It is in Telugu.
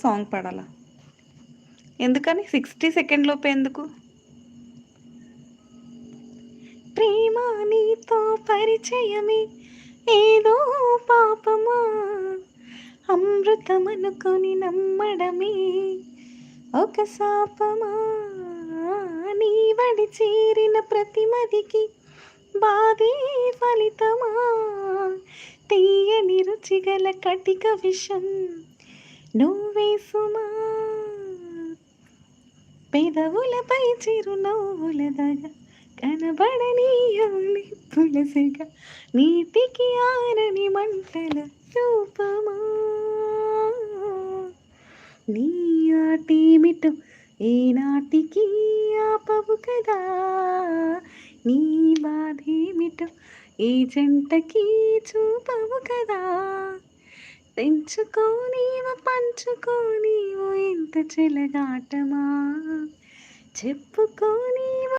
సాంగ్ పాడాలా? ఎందుకని 60 సెకండ్ లోపే ఎందుకు? ప్రేమ నీతో పరిచయమే ఏదో పాపమా, అమృతమనుకొని నమ్మడమే ఒక శాపమా, నీ వడి చేరిన ప్రతిమదికి బాధే ఫలితమా, తీయని రుచిగల కటిక విషం నువ్వే సుమా, పెదవులపై చిరునవ్వుల దగ కనబడనీయని పులసగా నీటికి ఆరని మంటల రూపమా, నీ ఆటేమిటో ఏనాటికి ఆపవు కదా, నీ బాధేమిటో ఏ జంటకి చూపవు కదా, పెంచుకోనీవు పంచుకోనీవు ఎంత చెలగాటమా, చెప్పుకోని